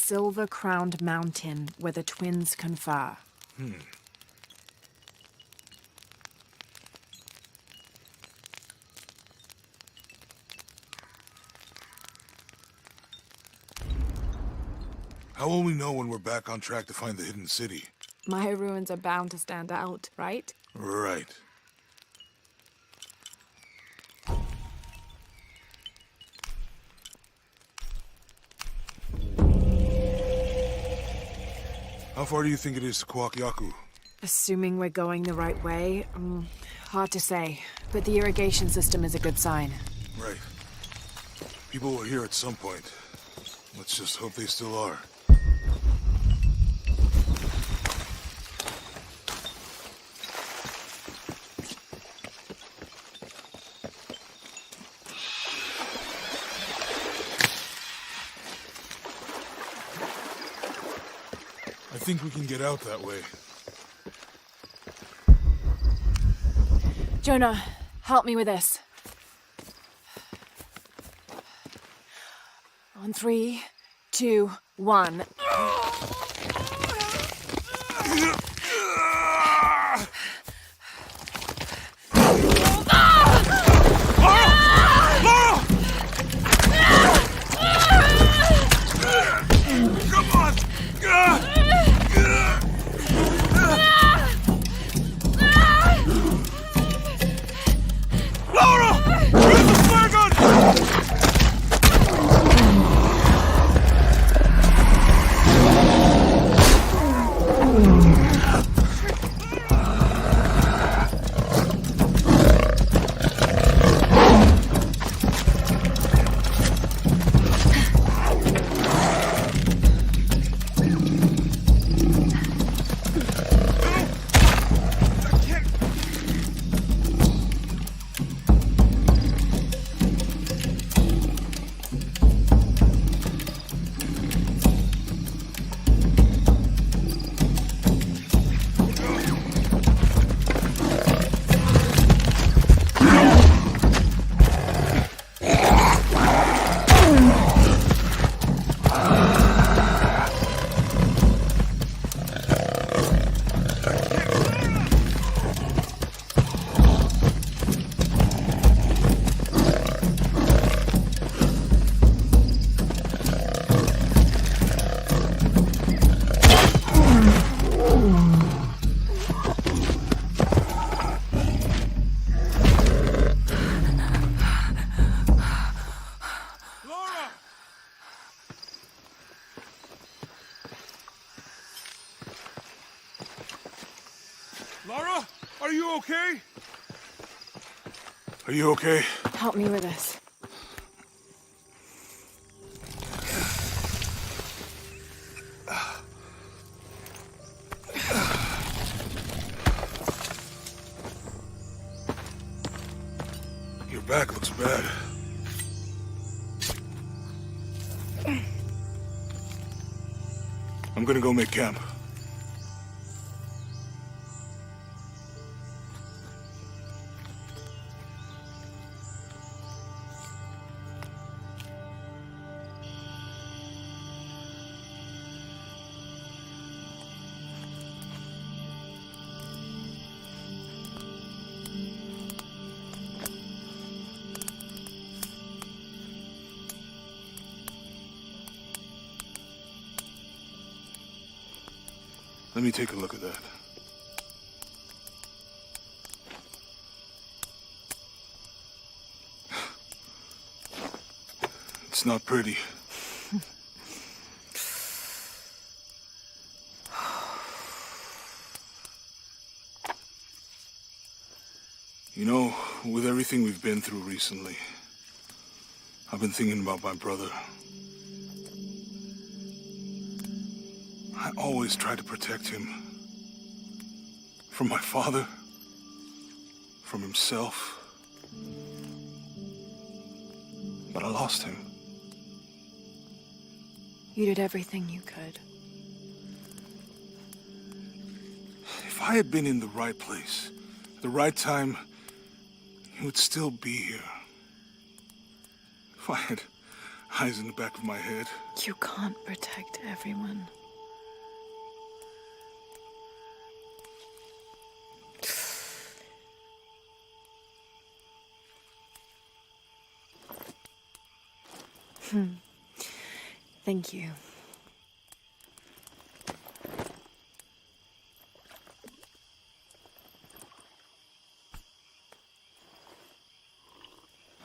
silver-crowned mountain where the twins confer. How will we know when we're back on track to find the hidden city? My ruins are bound to stand out, right? Right. How far do you think it is to Kuwakyaku? Assuming we're going the right way, hard to say. But the irrigation system is a good sign. Right. People were here at some point. Let's just hope they still are. I think we can get out that way. Jonah, help me with this. On 3, 2, 1. Lara, are you okay? Are you okay? Help me with this. Your back looks bad. I'm gonna go make camp. Let me take a look at that. It's not pretty. You know, with everything we've been through recently, I've been thinking about my brother. I always tried to protect him. From my father. From himself. But I lost him. You did everything you could. If I had been in the right place, at the right time, he would still be here. If I eyes in the back of my head. You can't protect everyone. Thank you.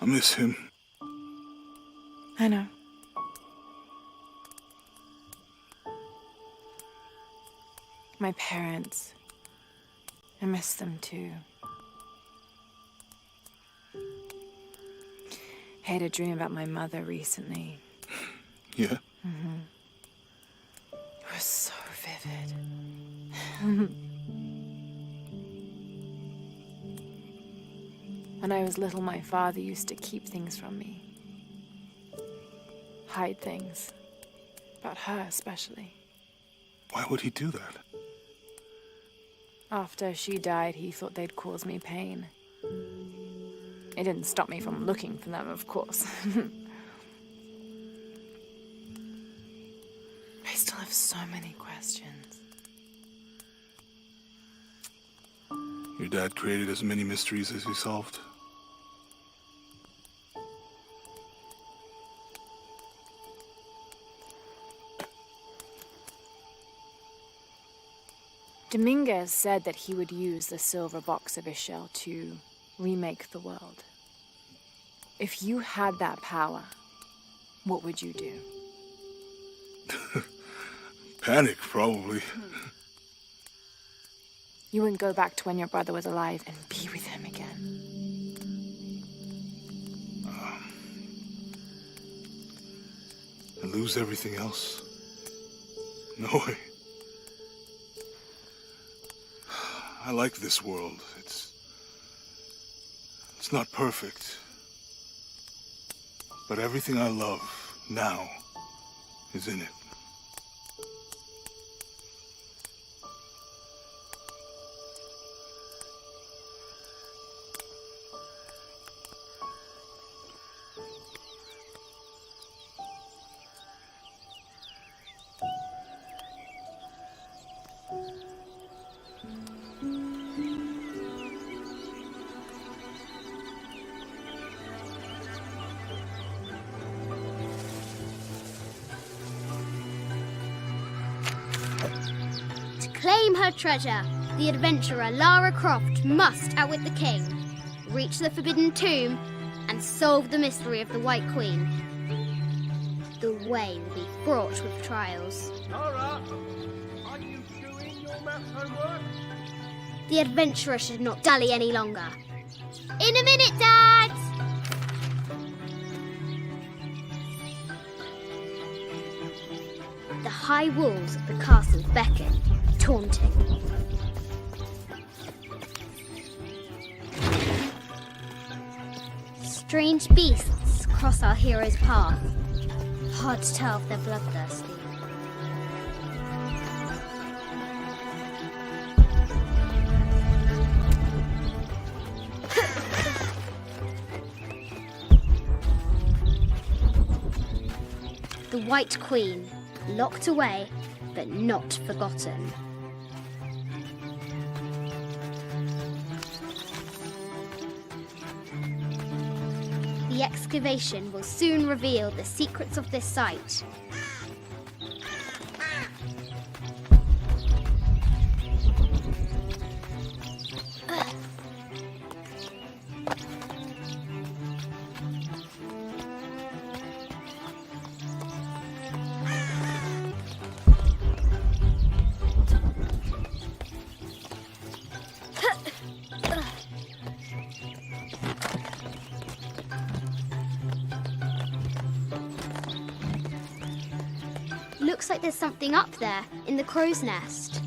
I miss him. I know. My parents. I miss them too. I had a dream about my mother recently. Yeah? It was so vivid. When I was little, my father used to keep things from me. Hide things. About her, especially. Why would he do that? After she died, he thought they'd cause me pain. It didn't stop me from looking for them, of course. I still have so many questions. Your dad created as many mysteries as he solved. Dominguez said that he would use the silver box of Ishel to remake the world. If you had that power, what would you do? Panic, probably. You wouldn't go back to when your brother was alive and be with him again. And lose everything else? No way. I like this world. It's not perfect. But everything I love now is in it. Claim her treasure. The adventurer Lara Croft must outwit the king, reach the Forbidden Tomb, and solve the mystery of the White Queen. The way will be fraught with trials. Lara, are you doing your math homework? The adventurer should not dally any longer. In a minute, Dad! The high walls of the castle beckon, taunting. Strange beasts cross our hero's path. Hard to tell if they're bloodthirsty. The White Queen, locked away, but not forgotten. The excavation will soon reveal the secrets of this site. Looks like there's something up there in the crow's nest.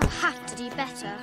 I'll have to do better.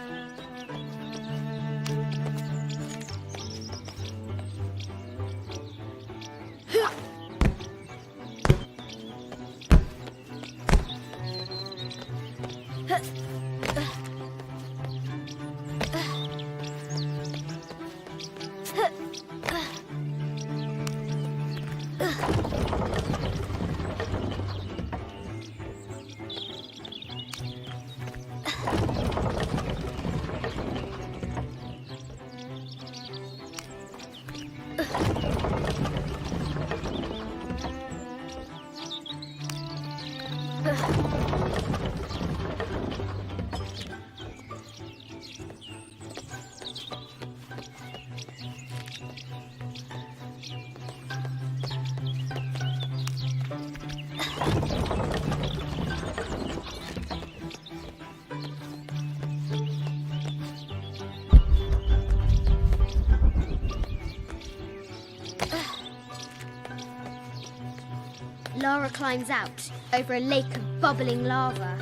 Lara climbs out over a lake of bubbling lava.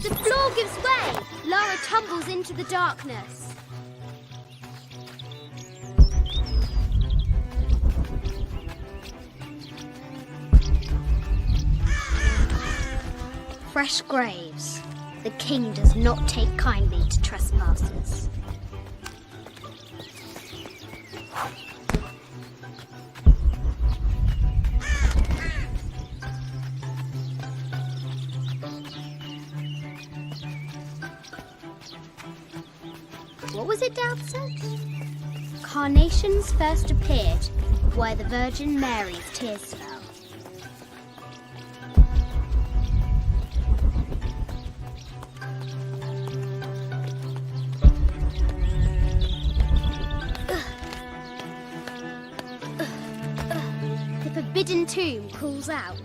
The floor gives way! Lara tumbles into the darkness. Fresh graves. The king does not take kindly to trespassers. What was it Dad said? Carnations first appeared where the Virgin Mary's tears fell. The forbidden tomb calls out.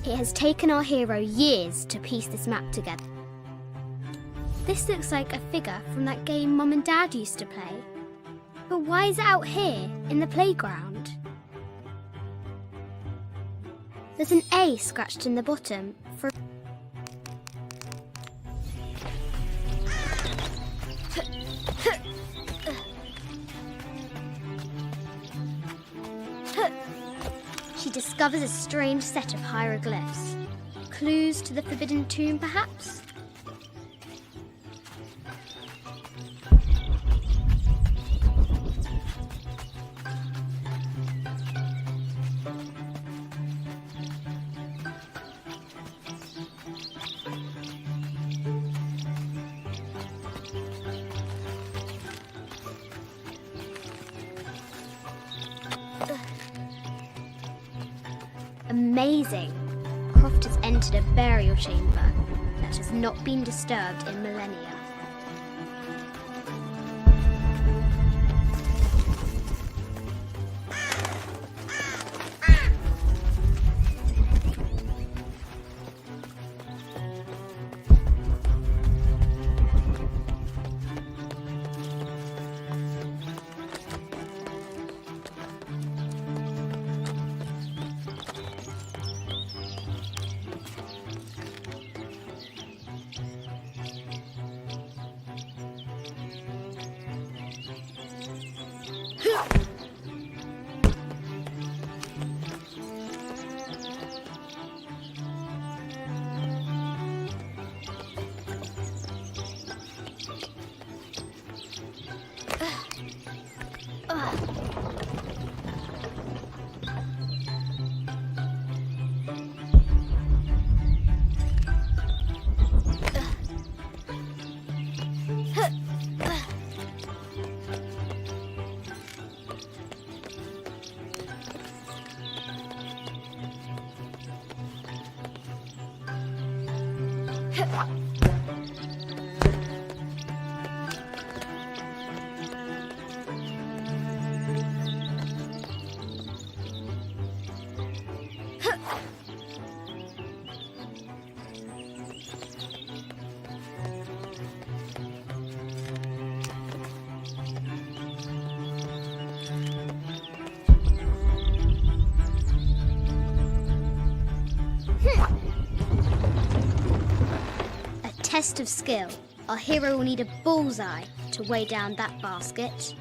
It has taken our hero years to piece this map together. This looks like a figure from that game Mum and Dad used to play. But why is it out here, in the playground? There's an A scratched in the bottom for... She discovers a strange set of hieroglyphs. Clues to the forbidden tomb, perhaps? Amazing! Croft has entered a burial chamber that has not been disturbed in millennia. test of skill, our hero will need a bullseye to weigh down that basket.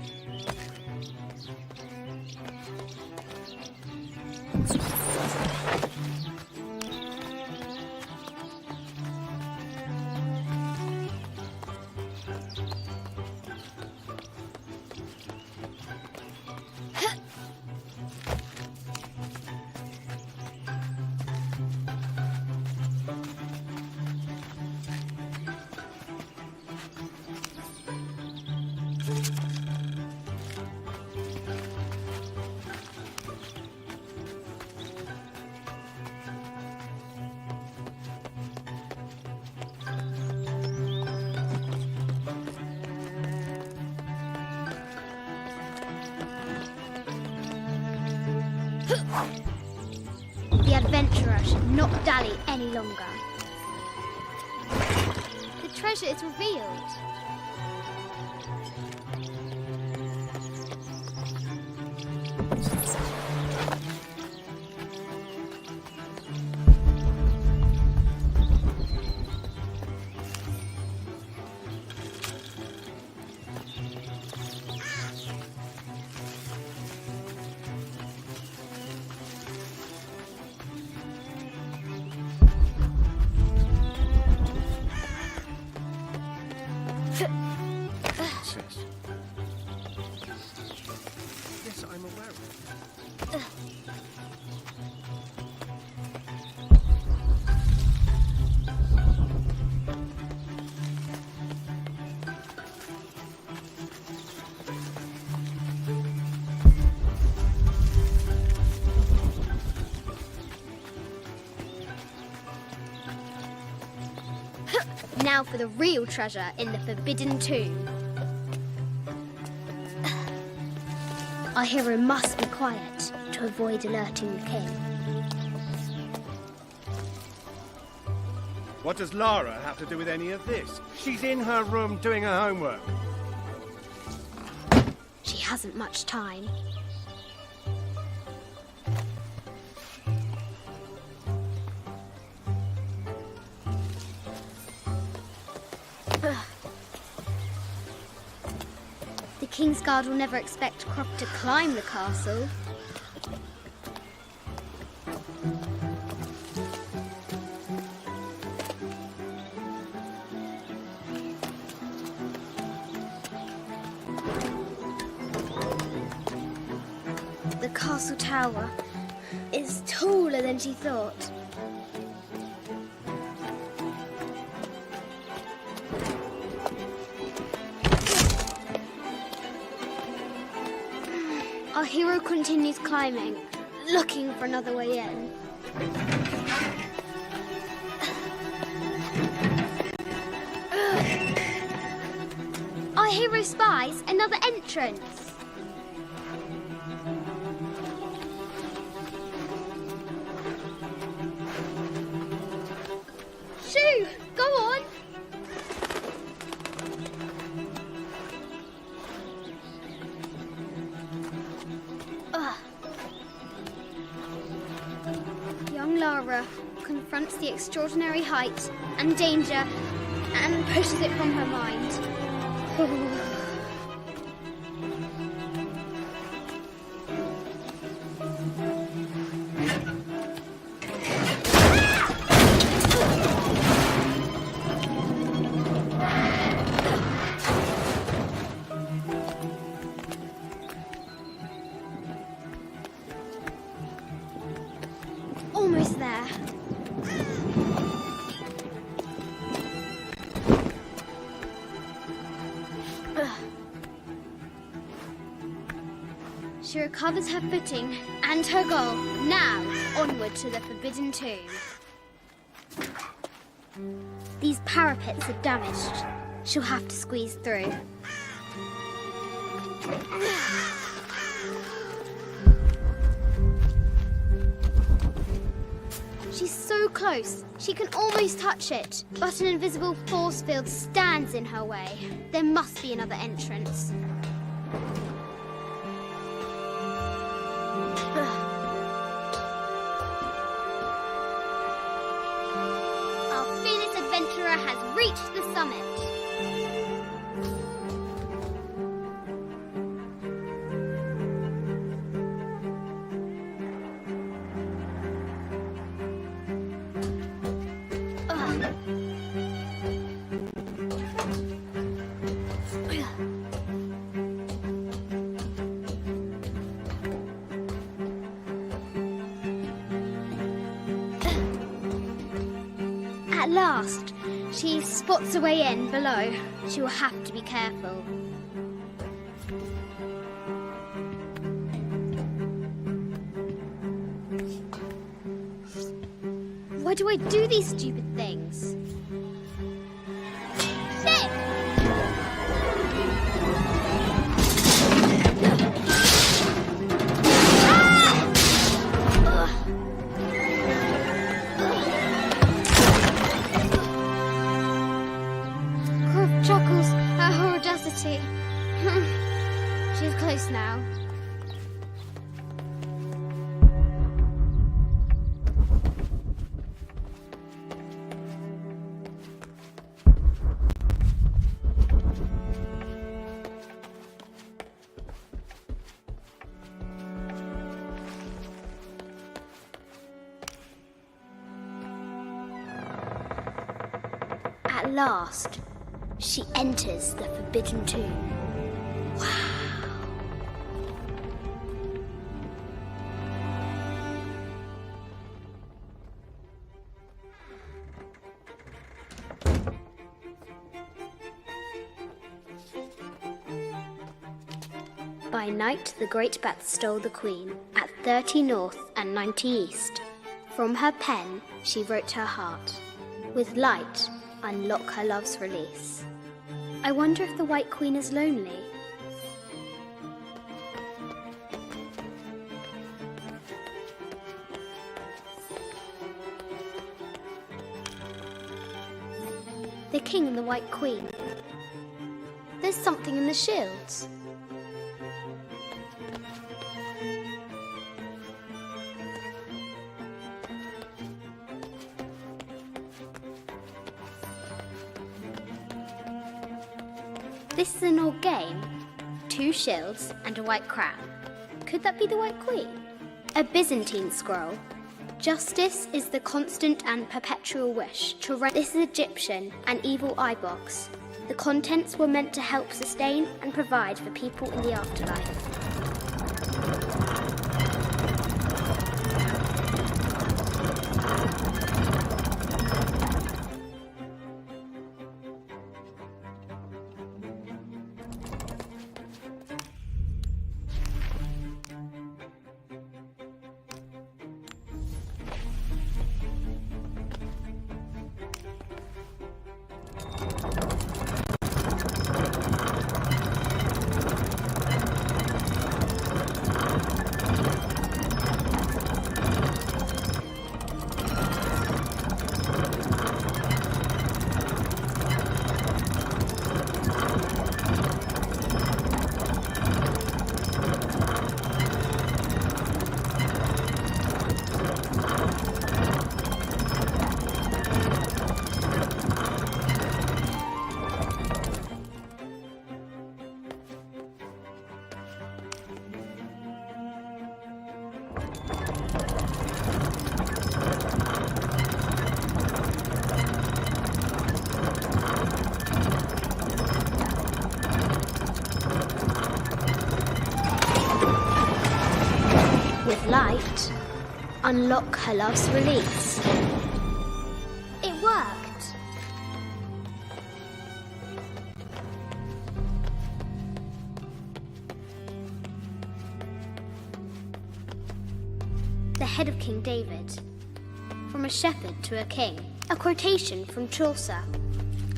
The adventurer should not dally any longer. The treasure is revealed. Yes, I'm aware of it. Now for the real treasure in the Forbidden Tomb. Our hero must be quiet to avoid alerting the king. What does Lara have to do with any of this? She's in her room doing her homework. She hasn't much time. The Kingsguard will never expect Croft to climb the castle. The castle tower is taller than she thought. Our hero continues climbing, looking for another way in. Our hero spies another entrance. Shoo! Go on! Young Lara confronts the extraordinary height and danger and pushes it from her mind. Almost there. She recovers her footing and her goal. Now, onward to the Forbidden Tomb. These parapets are damaged. She'll have to squeeze through. She's so close, she can almost touch it, but an invisible force field stands in her way. There must be another entrance. Our fearless adventurer adventurer has reached the summit. At last, she spots a way in below. She will have to be careful. Why do I do these stupid things? Nick! Croft chuckles at her audacity. She's close now. At last, she enters the Forbidden Tomb. Wow. By night, the great bat stole the queen at 30 north and 90 east. From her pen, she wrote her heart. With light, unlock her love's release. I wonder if the White Queen is lonely. The King and the White Queen. There's something in the shields. This is an old game. 2 shields and a white crown. Could that be the White Queen? A Byzantine scroll. Justice is the constant and perpetual wish to This is Egyptian, an evil eye box. The contents were meant to help sustain and provide for people in the afterlife. Light, unlock her love's release. It worked. The head of King David. From a shepherd to a king. A quotation from Chaucer.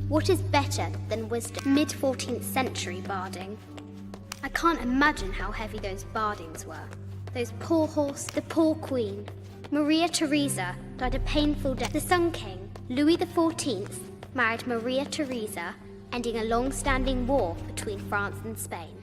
What is better than wisdom? Mid-14th century barding. I can't imagine how heavy those bardings were. Those poor horse, the poor queen. Maria Theresa died a painful death. The Sun King, Louis XIV, married Maria Theresa, ending a long-standing war between France and Spain.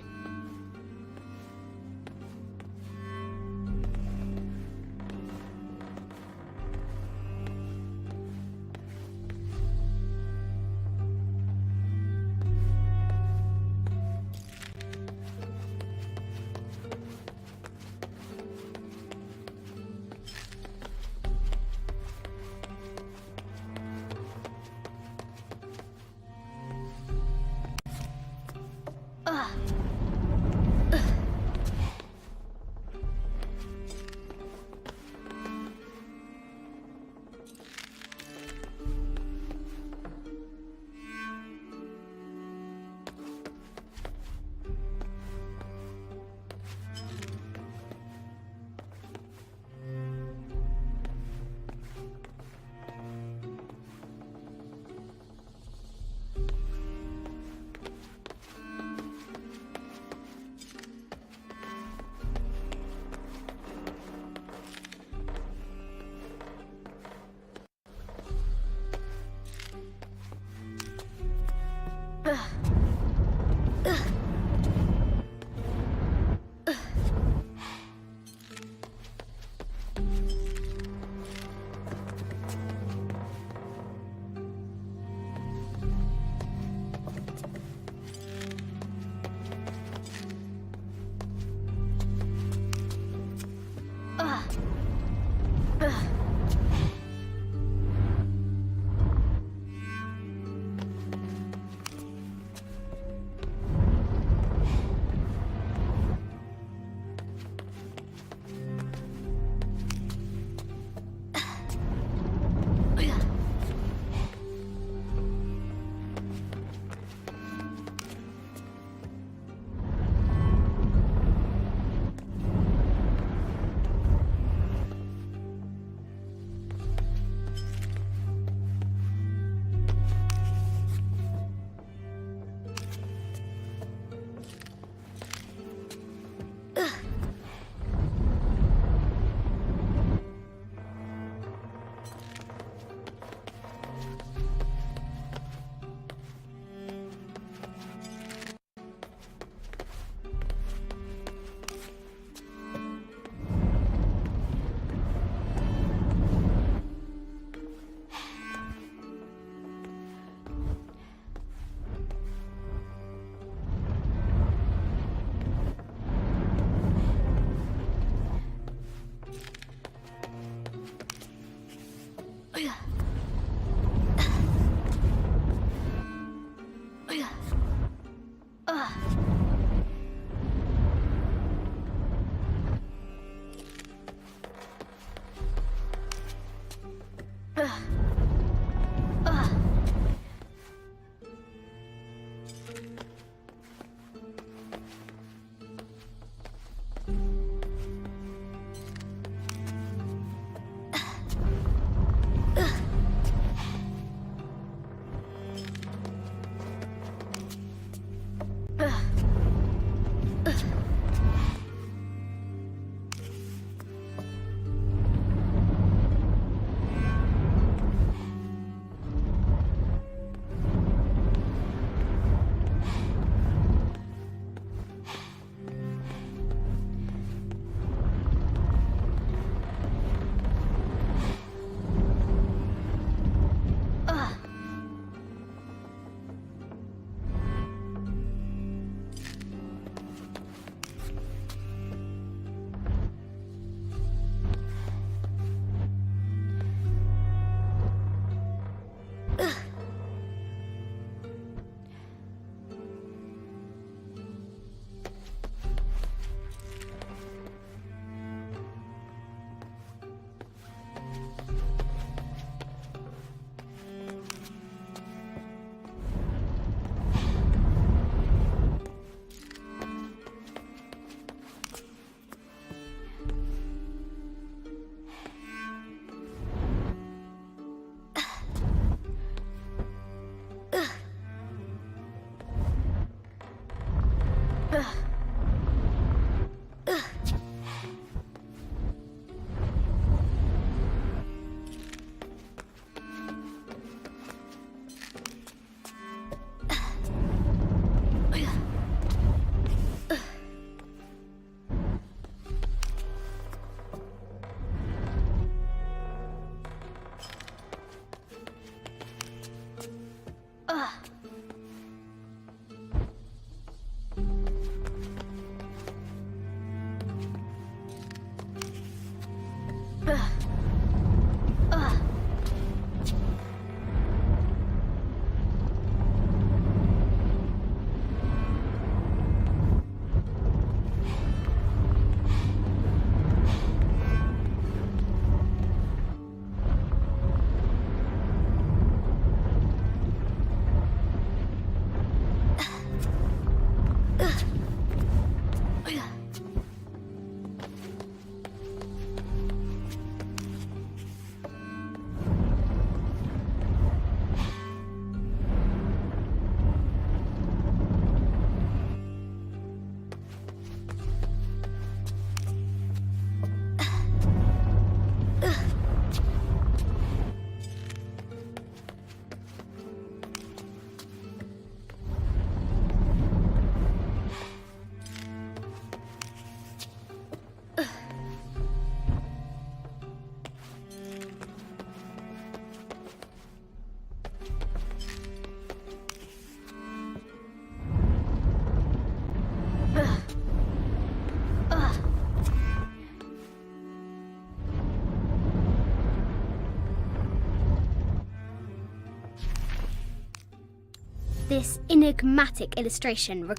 this enigmatic illustration.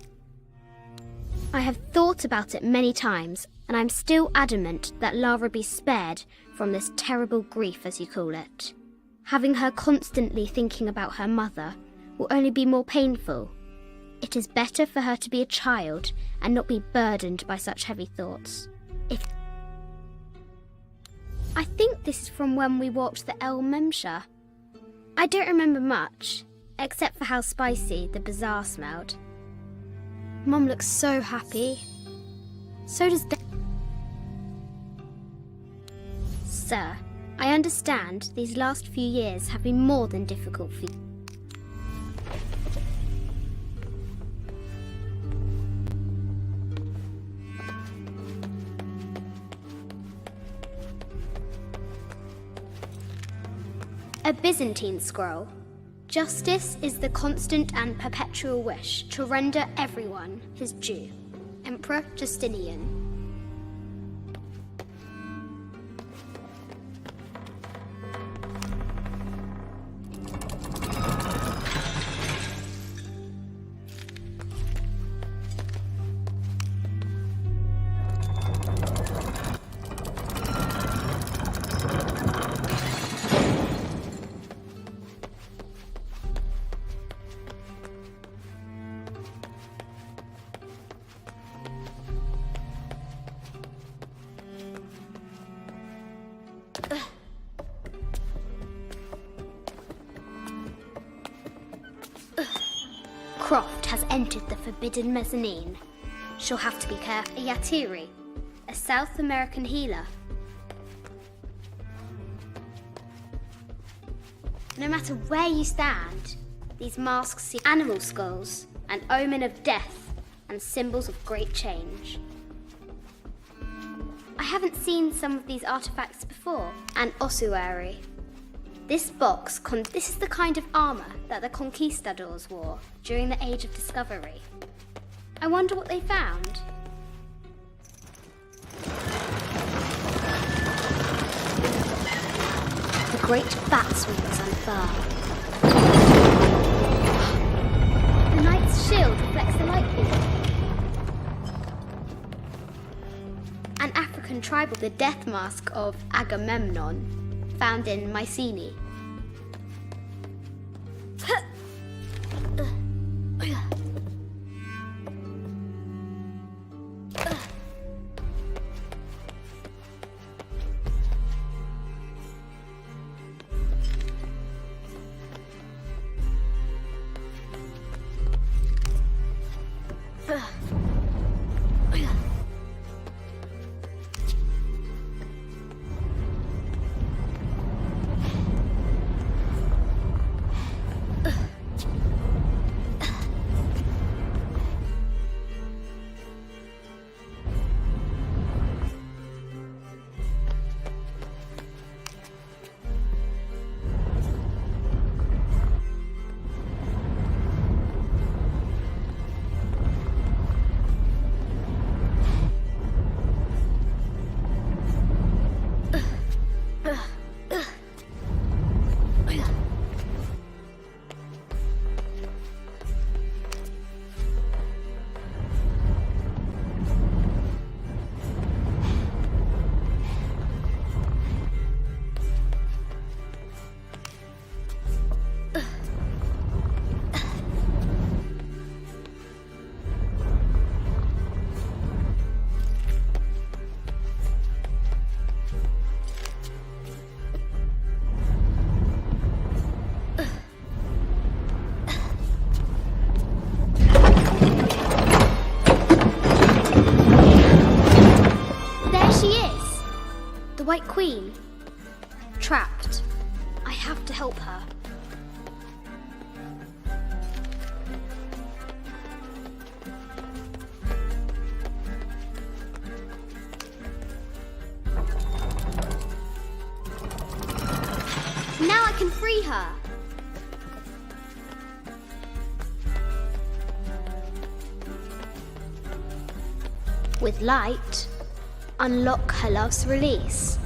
I have thought about it many times, and I'm still adamant that Lara be spared from this terrible grief, as you call it. Having her constantly thinking about her mother will only be more painful. It is better for her to be a child and not be burdened by such heavy thoughts. I think this is from when we walked the El Memsha. I don't remember much, except for how spicy the bazaar smelled. Mum looks so happy. So does Dad. Sir, I understand these last few years have been more than difficult for you. A Byzantine scroll. Justice is the constant and perpetual wish to render everyone his due. Emperor Justinian. Croft has entered the forbidden mezzanine. She'll have to be careful. Yatiri, a South American healer. No matter where you stand, these masks see animal skulls, an omen of death and symbols of great change. I haven't seen some of these artifacts before. An ossuary. This is the kind of armour that the conquistadors wore during the Age of Discovery. I wonder what they found. The great bat's wings unfurl. The knight's shield reflects the light beam. An African tribal, the death mask of Agamemnon, found in Mycenae. The White Queen. Trapped. I have to help her. Now I can free her. With light, unlock her love's release.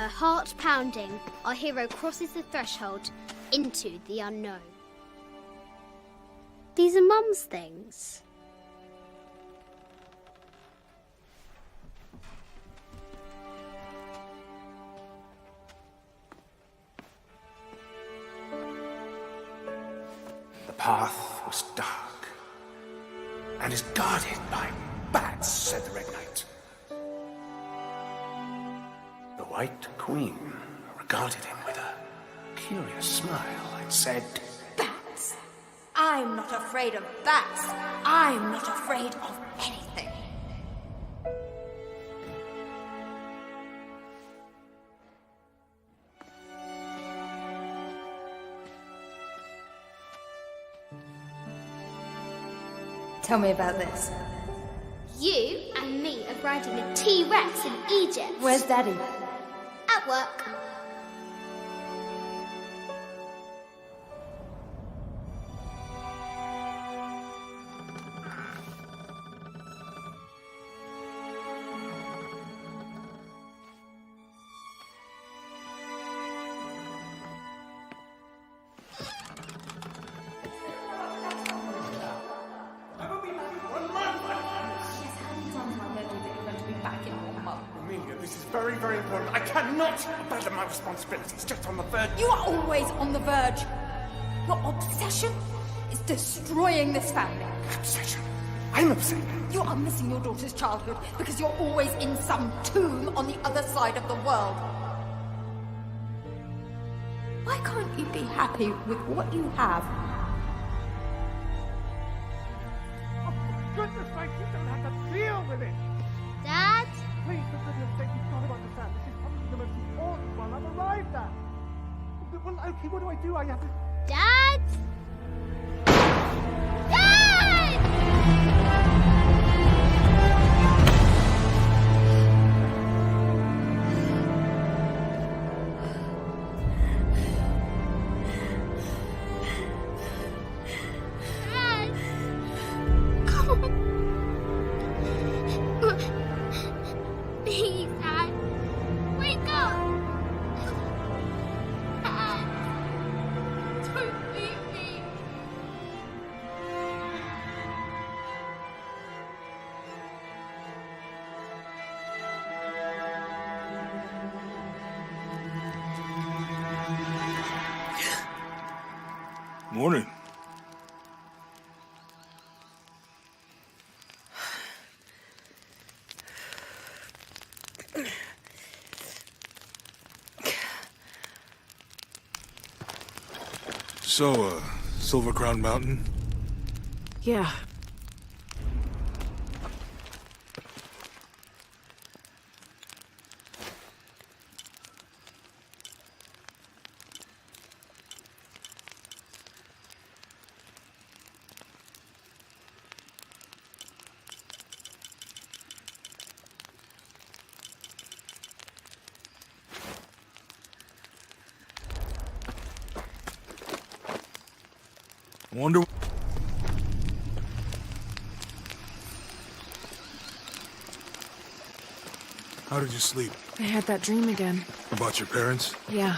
Her heart pounding, our hero crosses the threshold into the unknown. These are Mum's things. The path was dark and is guarded by bats, said the Red Knight. The White Queen regarded him with a curious smile and said, Bats! I'm not afraid of bats. I'm not afraid of anything. Tell me about this. You and me are riding a T-Rex in Egypt. Where's Daddy? At work. Amelia, this is very, very important. I cannot abandon my responsibilities just on the verge. You are always on the verge. Your obsession is destroying this family. Obsession. I'm upset. You are missing your daughter's childhood because you're always in some tomb on the other side of the world. Why can't you be happy with what you have? Oh, for goodness sake, you don't have to deal with it. Dad? Please, for goodness sake, you've got to understand. This is probably the most important one I've arrived at. Well, okay, what do? I have to... Dad? Dad! Dad! Come on. Please, Dad. Wake up. Dad. Don't leave me. Morning. So, Silver Crown Mountain? Yeah. Wonder... How did you sleep? I had that dream again. About your parents? Yeah.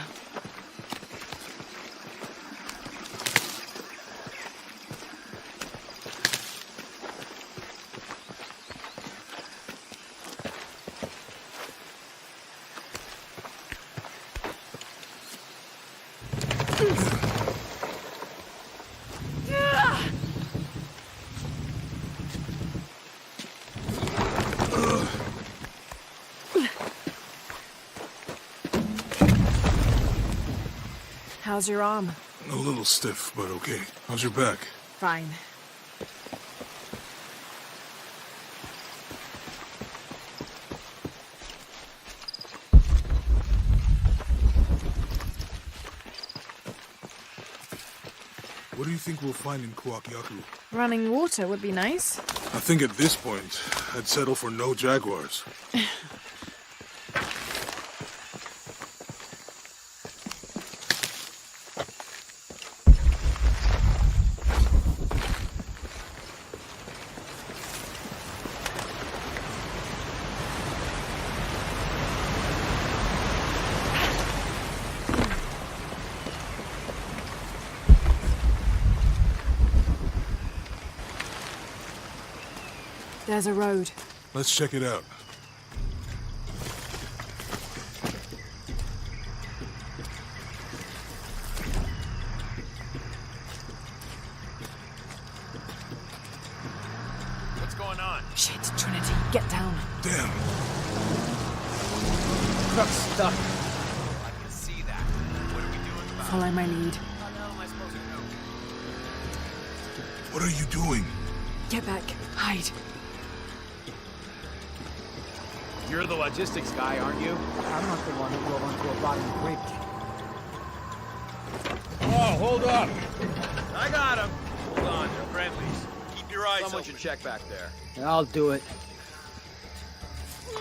How's your arm? A little stiff, but okay. How's your back? Fine. What do you think we'll find in Kuakyaku? Running water would be nice. I think at this point, I'd settle for no jaguars. There's a road. Let's check it out. What's going on? Shit, Trinity, get down. Damn. Truck's stuck. I can see that. What are we doing about it? Follow my lead. How the hell am I supposed to know? What are you doing? Get back. Hide. You're the logistics guy, aren't you? I'm not the one who drove onto a bottom bridge. Oh, hold up! I got him. Hold on, they're friendlies. Keep your eyes Someone should check back there. I'll do it.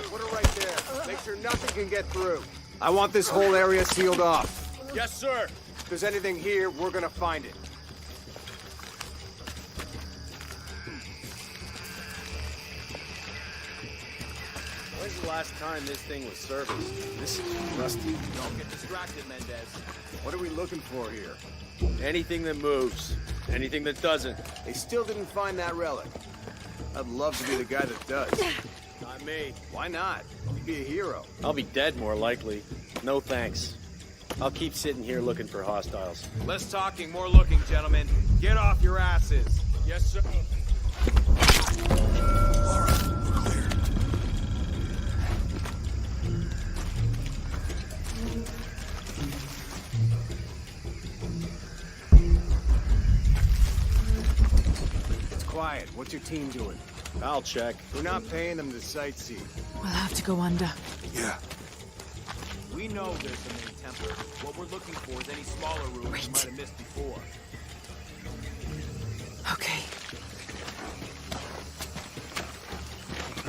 Put it right there. Make sure nothing can get through. I want this whole area sealed off. Yes, sir. If there's anything here, we're gonna find it. When's the last time this thing was serviced? This is rusty. Don't get distracted, Mendez. What are we looking for here? Anything that moves. Anything that doesn't. They still didn't find that relic. I'd love to be the guy that does. Not me. Why not? You'd be a hero. I'll be dead more likely. No thanks. I'll keep sitting here looking for hostiles. Less talking, more looking, gentlemen. Get off your asses. Yes, sir. All right, we're clear. It's quiet. What's your team doing? I'll check. We're not paying them to sightsee. We'll have to go under. Yeah. We know there's the main temple. What we're looking for is any smaller rooms we Wait. might have missed before. Okay.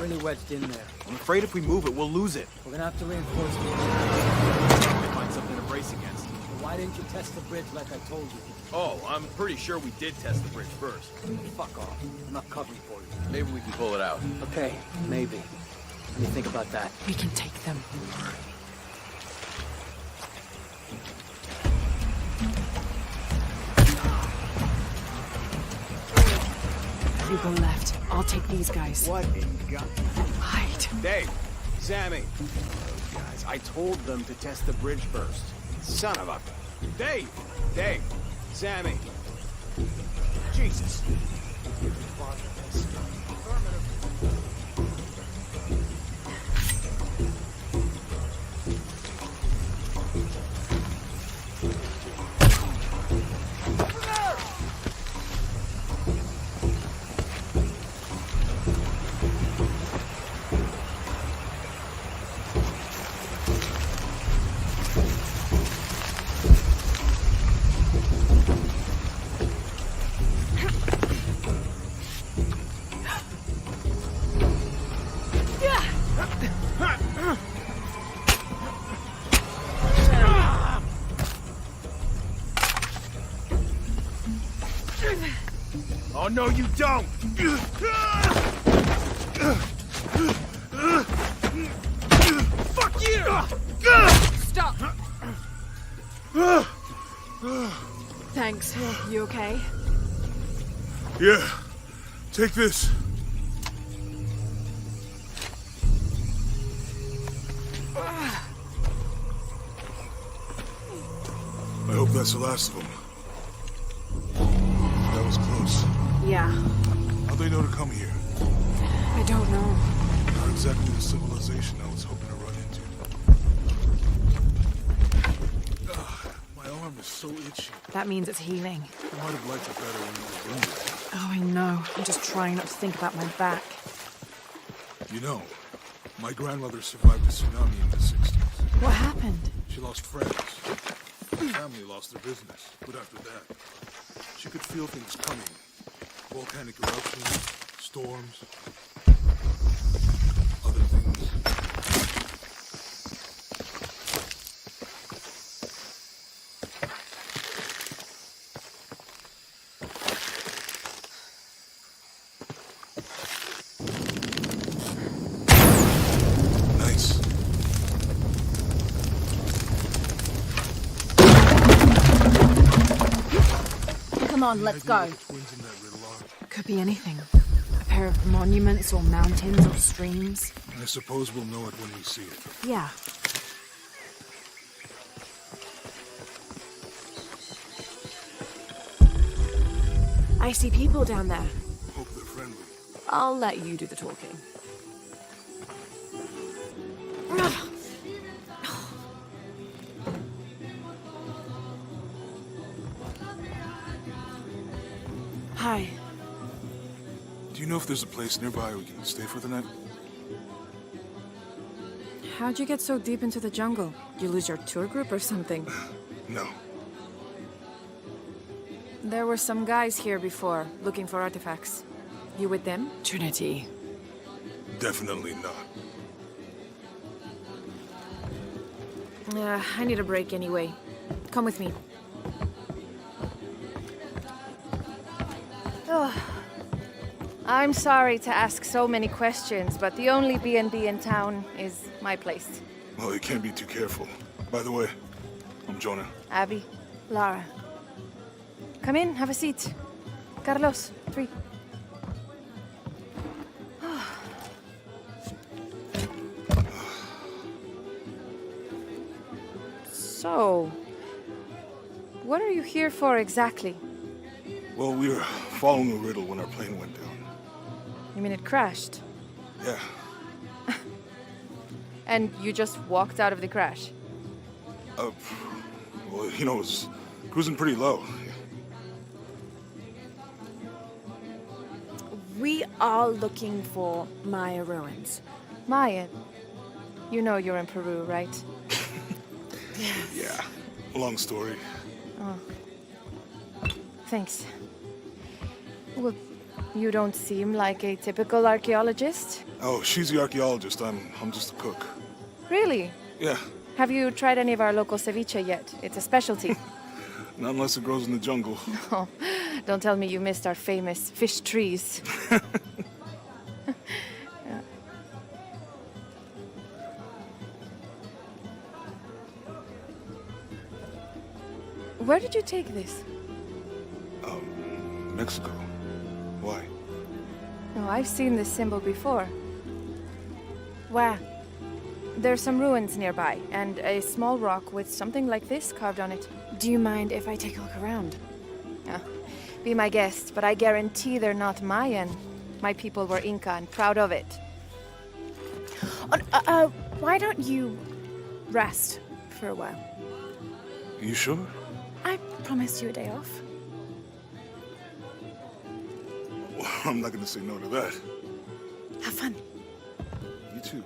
Really wedged in there. I'm afraid if we move it, we'll lose it. We're gonna have to reinforce it. Find something to brace against. Why didn't you test the bridge like I told you? Oh, I'm pretty sure we did test the bridge first. Fuck off. I'm not covering for you. Maybe we can pull it out. Okay, maybe. Let me think about that. We can take them. You go left. I'll take these guys. What in God? Hide. Dave, Sammy. Those guys. I told them to test the bridge first. Son of a... Dave! Dave! Sammy! Jesus! Oh, no, you don't! Fuck you! Stop! Thanks. You okay? Yeah. Take this. I hope that's the last of them. That was close. Yeah. How'd they know to come here? I don't know. Not exactly the civilization I was hoping to run into. Ugh, my arm is so itchy. That means it's healing. I might have liked it better when you were wounded. Oh, I know. I'm just trying not to think about my back. You know, my grandmother survived a tsunami in the 60s. What happened? She lost friends. Her family lost their business. But after that, she could feel things coming. Volcanic eruptions, storms, other things. Nice. Come on, let's go. Twins in that riddle are. Could be anything. A pair care of monuments or mountains or streams? I suppose we'll know it when we see it. Yeah. I see people down there. Hope they're friendly. I'll let you do the talking. Hi. Do you know if there's a place nearby we can stay for the night? How'd you get so deep into the jungle? You lose your tour group or something? No. There were some guys here before, looking for artifacts. You with them? Trinity. Definitely not. I need a break anyway. Come with me. Oh. I'm sorry to ask so many questions, but the only B&B in town is my place. Well, you can't be too careful. By the way, I'm Jonah. Abby, Lara. Come in, have a seat. Carlos, 3. So, what are you here for exactly? Well, we were following a riddle when our plane went down. You mean it crashed? Yeah. And you just walked out of the crash? Well, you know, it was cruising pretty low. We are looking for Maya ruins. Maya? You know you're in Peru, right? Yeah. Long story. Thanks. Well, you don't seem like a typical archaeologist. Oh, she's the archaeologist. I'm just a cook. Really? Yeah. Have you tried any of our local ceviche yet? It's a specialty. Not unless it grows in the jungle. Oh, don't tell me you missed our famous fish trees. Yeah. Where did you take this? Mexico. Why? Oh, I've seen this symbol before. Where? There's some ruins nearby, and a small rock with something like this carved on it. Do you mind if I take a look around? Be my guest, but I guarantee they're not Mayan. My people were Inca and proud of it. Why don't you rest for a while? You sure? I promised you a day off. Well, I'm not gonna say no to that. Have fun. You too.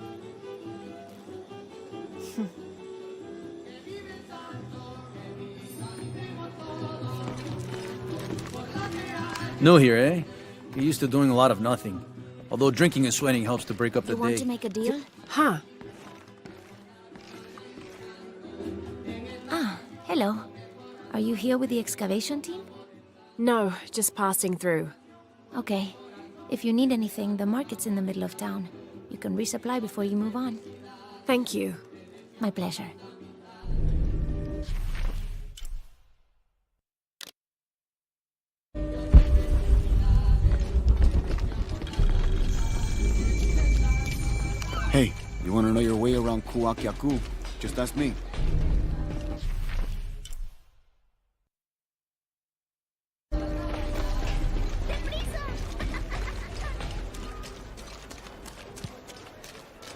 New here, eh? You're used to doing a lot of nothing. Although drinking and sweating helps to break up the You want day. to make a deal? Huh. Ah, hello. Are you here with the excavation team? No, just passing through. Okay. If you need anything, the market's in the middle of town. You can resupply before you move on. Thank you. My pleasure. Hey, you want to know your way around Kuakyaku? Just ask me.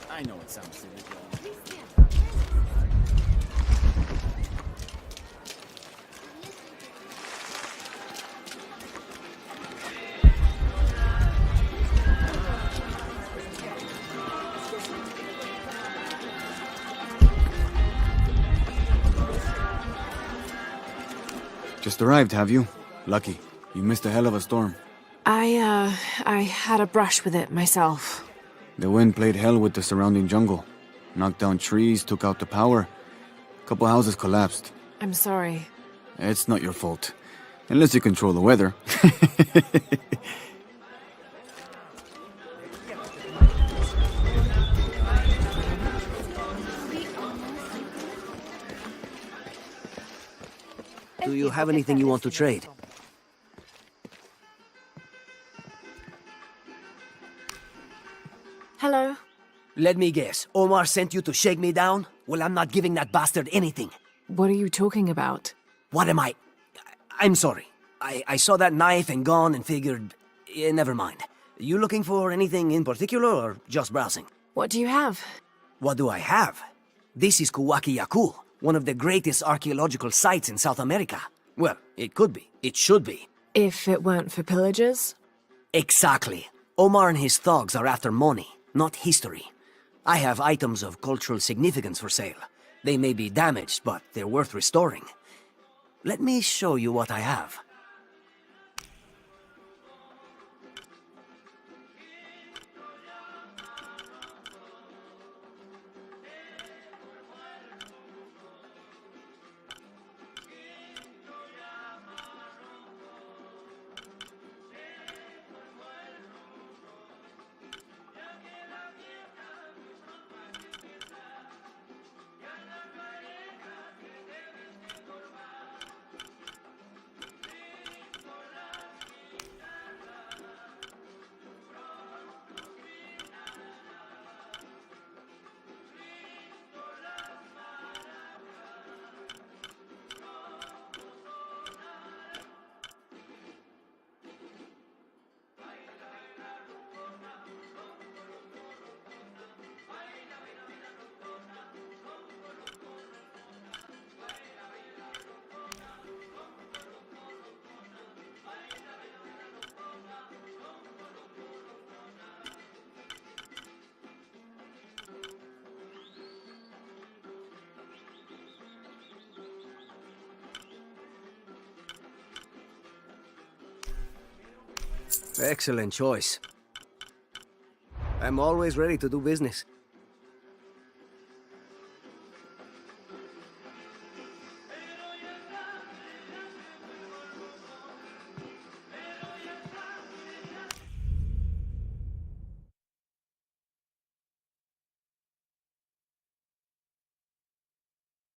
I know it sounds silly. Just arrived, have you? Lucky. You missed a hell of a storm. I had a brush with it myself. The wind played hell with the surrounding jungle. Knocked down trees, took out the power. A couple houses collapsed. I'm sorry. It's not your fault. Unless you control the weather. Do you have anything you want to trade? Let me guess. Omar sent you to shake me down? Well, I'm not giving that bastard anything. What are you talking about? What am I? I'm sorry. I saw that knife and gun and figured... never mind. You looking for anything in particular or just browsing? What do you have? What do I have? This is Kuwaki Yaku, one of the greatest archaeological sites in South America. Well, it could be. It should be. If it weren't for pillagers? Exactly. Omar and his thugs are after money, not history. I have items of cultural significance for sale. They may be damaged, but they're worth restoring. Let me show you what I have. Excellent choice. I'm always ready to do business.